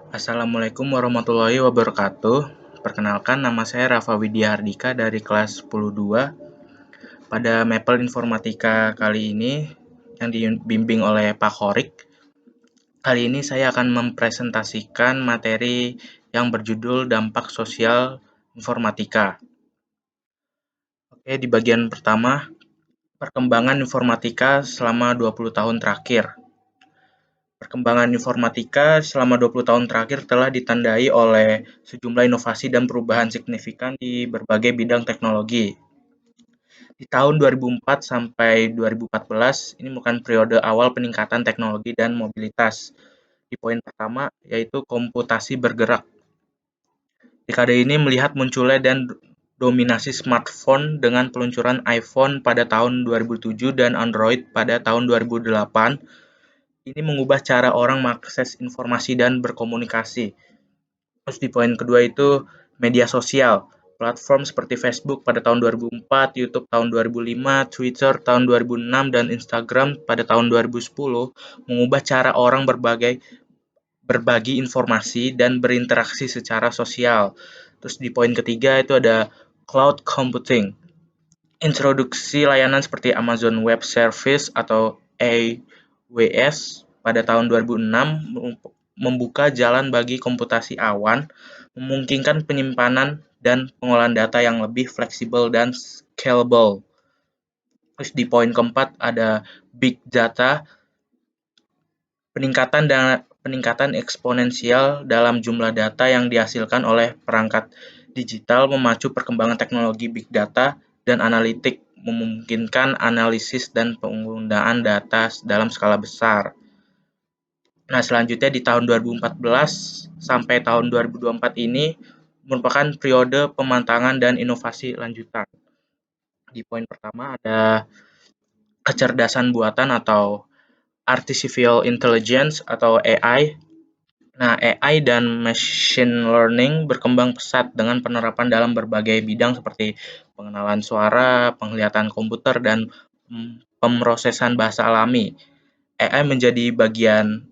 Assalamualaikum warahmatullahi wabarakatuh. Perkenalkan, nama saya Rafa Widya Hardika dari kelas 10-2. Pada Mapel Informatika kali ini yang dibimbing oleh Pak Horik, kali ini saya akan mempresentasikan materi yang berjudul Dampak Sosial Informatika. Oke, di bagian pertama, perkembangan informatika selama 20 tahun terakhir. Perkembangan informatika selama 20 tahun terakhir telah ditandai oleh sejumlah inovasi dan perubahan signifikan di berbagai bidang teknologi. Di tahun 2004 sampai 2014, ini merupakan periode awal peningkatan teknologi dan mobilitas. Di poin pertama, yaitu komputasi bergerak. Dekade ini melihat munculnya dan dominasi smartphone dengan peluncuran iPhone pada tahun 2007 dan Android pada tahun 2008. Ini mengubah cara orang mengakses informasi dan berkomunikasi. Terus di poin kedua itu media sosial. Platform seperti Facebook pada tahun 2004, YouTube tahun 2005, Twitter tahun 2006, dan Instagram pada tahun 2010 mengubah cara orang berbagi informasi dan berinteraksi secara sosial. Terus di poin ketiga itu ada cloud computing. Introduksi layanan seperti Amazon Web Service atau AWS pada tahun 2006 membuka jalan bagi komputasi awan, memungkinkan penyimpanan dan pengolahan data yang lebih fleksibel dan scalable. Terus di poin keempat ada big data, peningkatan eksponensial dalam jumlah data yang dihasilkan oleh perangkat digital memacu perkembangan teknologi big data dan analitik, memungkinkan analisis dan penggunaan data dalam skala besar. Nah, selanjutnya di tahun 2014 sampai tahun 2024 ini merupakan periode pematangan dan inovasi lanjutan. Di poin pertama ada kecerdasan buatan atau artificial intelligence atau AI. Nah, AI dan machine learning berkembang pesat dengan penerapan dalam berbagai bidang seperti pengenalan suara, penglihatan komputer, dan pemrosesan bahasa alami. AI menjadi bagian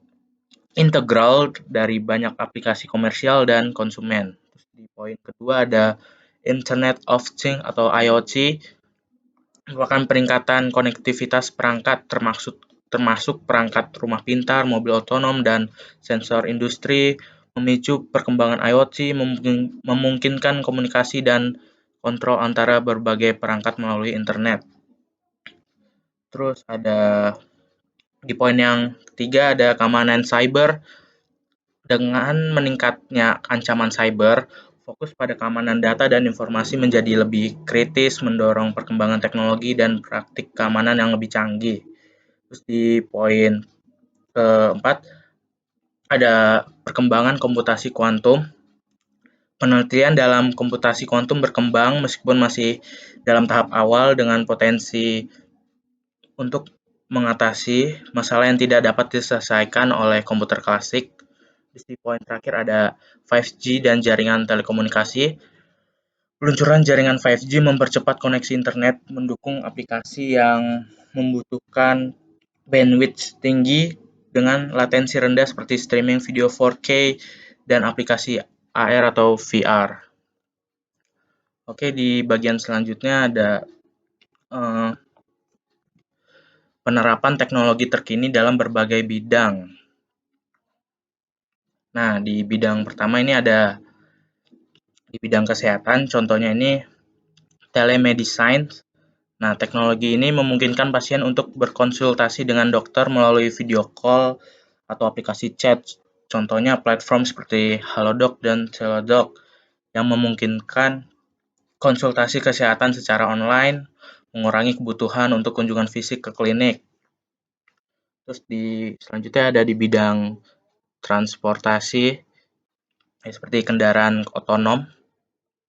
integral dari banyak aplikasi komersial dan konsumen. Terus di poin kedua ada Internet of Things atau IoT, merupakan peningkatan konektivitas perangkat termasuk perangkat rumah pintar, mobil otonom, dan sensor industri, memicu perkembangan IoT, memungkinkan komunikasi dan kontrol antara berbagai perangkat melalui internet. Terus ada di poin yang ketiga ada keamanan cyber. Dengan meningkatnya ancaman cyber, fokus pada keamanan data dan informasi menjadi lebih kritis, mendorong perkembangan teknologi dan praktik keamanan yang lebih canggih. Terus di poin keempat, ada perkembangan komputasi kuantum. Penelitian dalam komputasi kuantum berkembang meskipun masih dalam tahap awal dengan potensi untuk mengatasi masalah yang tidak dapat diselesaikan oleh komputer klasik. Di poin terakhir ada 5G dan jaringan telekomunikasi. Peluncuran jaringan 5G mempercepat koneksi internet, mendukung aplikasi yang membutuhkan bandwidth tinggi dengan latensi rendah seperti streaming video 4K dan aplikasi AR atau VR. Oke, di bagian selanjutnya ada penerapan teknologi terkini dalam berbagai bidang. Nah, di bidang pertama ini ada di bidang kesehatan, contohnya ini telemedicine. Nah, teknologi ini memungkinkan pasien untuk berkonsultasi dengan dokter melalui video call atau aplikasi chat. Contohnya platform seperti Halodoc dan Teladoc yang memungkinkan konsultasi kesehatan secara online, mengurangi kebutuhan untuk kunjungan fisik ke klinik. Terus selanjutnya ada di bidang transportasi, seperti kendaraan otonom,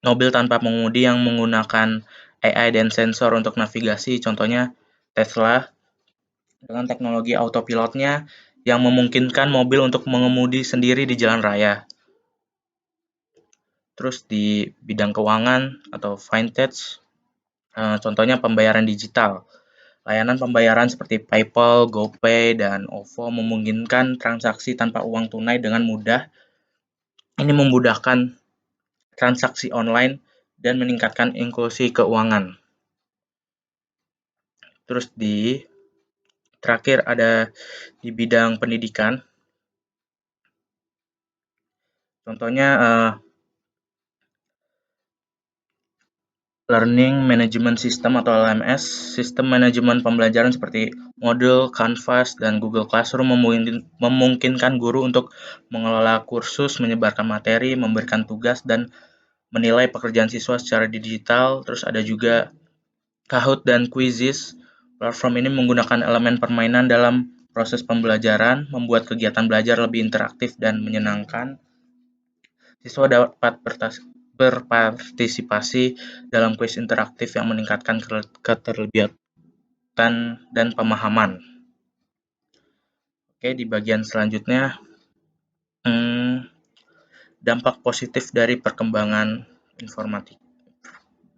mobil tanpa pengemudi yang menggunakan AI dan sensor untuk navigasi, contohnya Tesla, dengan teknologi autopilotnya yang memungkinkan mobil untuk mengemudi sendiri di jalan raya. Terus di bidang keuangan atau fintech, contohnya pembayaran digital. Layanan pembayaran seperti PayPal, GoPay, dan OVO memungkinkan transaksi tanpa uang tunai dengan mudah Ini memudahkan transaksi online dan meningkatkan inklusi keuangan. Terus terakhir ada di bidang pendidikan. Contohnya Learning Management System atau LMS, sistem manajemen pembelajaran seperti Moodle, Canvas, dan Google Classroom memungkinkan guru untuk mengelola kursus, menyebarkan materi, memberikan tugas, dan menilai pekerjaan siswa secara digital. Terus ada juga Kahoot dan Quizzes. Platform ini menggunakan elemen permainan dalam proses pembelajaran, membuat kegiatan belajar lebih interaktif dan menyenangkan. Siswa dapat berpartisipasi dalam kuis interaktif yang meningkatkan keterlibatan dan pemahaman. Oke, di bagian selanjutnya, dampak positif dari perkembangan informatik.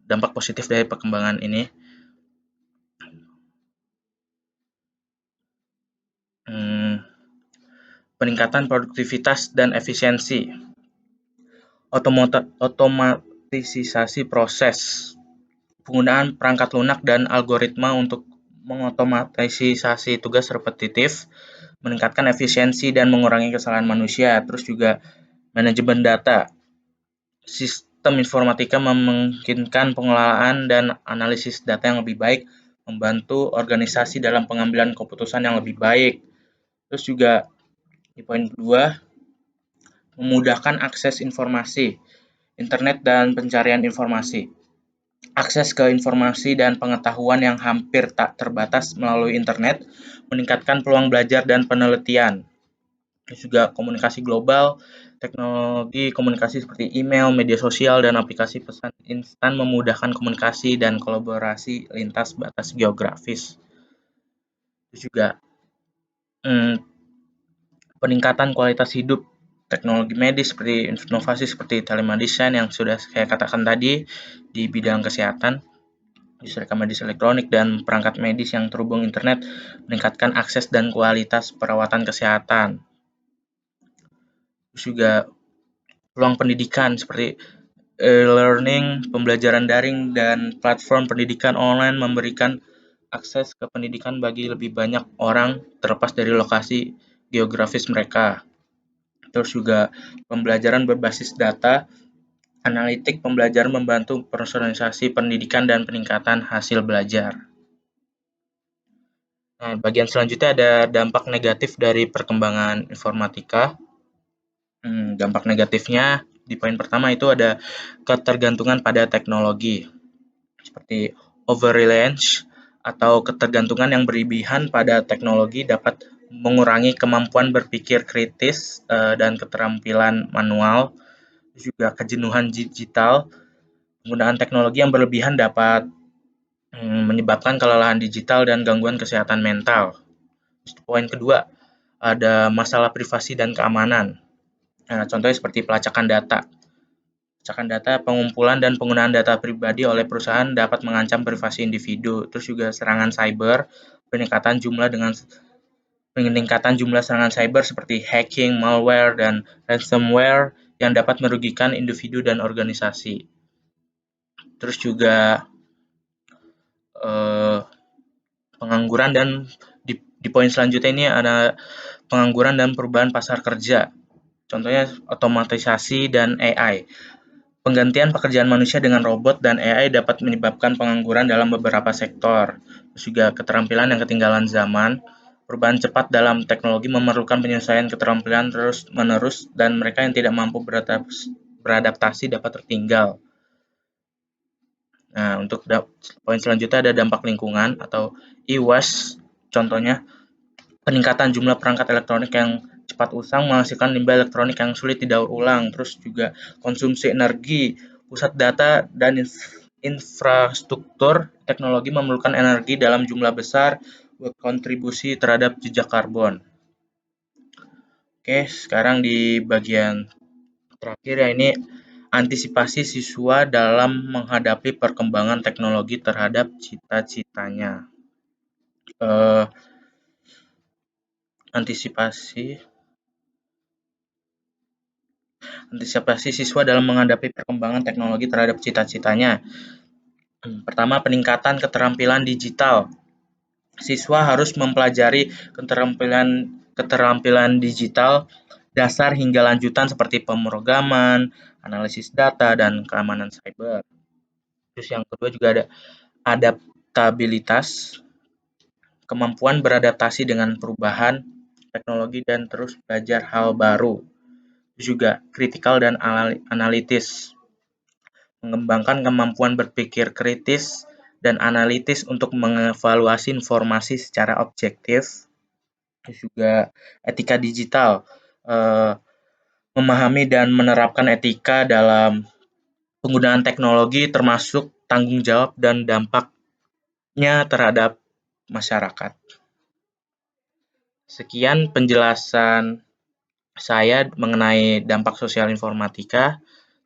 Dampak positif dari perkembangan ini, peningkatan produktivitas dan efisiensi, otomatisasi proses, penggunaan perangkat lunak dan algoritma untuk mengotomatisasi tugas repetitif, meningkatkan efisiensi dan mengurangi kesalahan manusia. Terus juga manajemen data. Sistem informatika memungkinkan pengelolaan dan analisis data yang lebih baik, membantu organisasi dalam pengambilan keputusan yang lebih baik. Terus juga di poin kedua, memudahkan akses informasi, internet dan pencarian informasi. Akses ke informasi dan pengetahuan yang hampir tak terbatas melalui internet, meningkatkan peluang belajar dan penelitian. Terus juga komunikasi global, teknologi komunikasi seperti email, media sosial, dan aplikasi pesan instan memudahkan komunikasi dan kolaborasi lintas batas geografis. Terus juga peningkatan kualitas hidup, teknologi medis seperti inovasi seperti telemedicine yang sudah saya katakan tadi di bidang kesehatan, rekam medis elektronik dan perangkat medis yang terhubung internet meningkatkan akses dan kualitas perawatan kesehatan. Terus juga peluang pendidikan seperti e-learning, pembelajaran daring, dan platform pendidikan online memberikan akses ke pendidikan bagi lebih banyak orang terlepas dari lokasi geografis mereka. Terus juga pembelajaran berbasis data, analitik pembelajaran membantu personalisasi pendidikan dan peningkatan hasil belajar. Nah, bagian selanjutnya ada dampak negatif dari perkembangan informatika. Dampak negatifnya di poin pertama itu ada ketergantungan pada teknologi, seperti over-reliance atau ketergantungan yang berlebihan pada teknologi dapat mengurangi kemampuan berpikir kritis dan keterampilan manual. Juga kejenuhan digital, penggunaan teknologi yang berlebihan dapat menyebabkan kelelahan digital dan gangguan kesehatan mental. Poin kedua, ada masalah privasi dan keamanan. Nah, contohnya seperti pelacakan data. Pelacakan data, pengumpulan dan penggunaan data pribadi oleh perusahaan dapat mengancam privasi individu. Terus juga serangan cyber, peningkatan jumlah serangan cyber seperti hacking, malware, dan ransomware yang dapat merugikan individu dan organisasi. Terus juga pengangguran dan di poin selanjutnya ini ada pengangguran dan perubahan pasar kerja. Contohnya otomatisasi dan AI. Penggantian pekerjaan manusia dengan robot dan AI dapat menyebabkan pengangguran dalam beberapa sektor. Terus juga keterampilan yang ketinggalan zaman. Perubahan cepat dalam teknologi memerlukan penyelesaian keterampilan terus-menerus dan mereka yang tidak mampu beradaptasi dapat tertinggal. Nah, untuk poin selanjutnya ada dampak lingkungan atau e-waste. Contohnya, peningkatan jumlah perangkat elektronik yang cepat usang menghasilkan limbah elektronik yang sulit didaur ulang. Terus juga konsumsi energi, pusat data, dan infrastruktur teknologi memerlukan energi dalam jumlah besar berkontribusi terhadap jejak karbon. Oke, sekarang di bagian terakhir ya, ini antisipasi siswa dalam menghadapi perkembangan teknologi terhadap cita-citanya. Antisipasi Antisipasi siswa dalam menghadapi perkembangan teknologi terhadap cita-citanya. Pertama, peningkatan keterampilan digital. Siswa harus mempelajari keterampilan digital dasar hingga lanjutan seperti pemrograman, analisis data, dan keamanan cyber. Terus yang kedua juga ada adaptabilitas, kemampuan beradaptasi dengan perubahan teknologi dan terus belajar hal baru. Terus juga kritikal dan analitis, mengembangkan kemampuan berpikir kritis dan analitis untuk mengevaluasi informasi secara objektif. Terus juga etika digital, memahami dan menerapkan etika dalam penggunaan teknologi termasuk tanggung jawab dan dampaknya terhadap masyarakat. Sekian penjelasan saya mengenai dampak sosial informatika.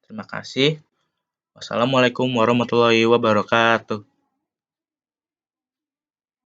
Terima kasih. Wassalamualaikum warahmatullahi wabarakatuh.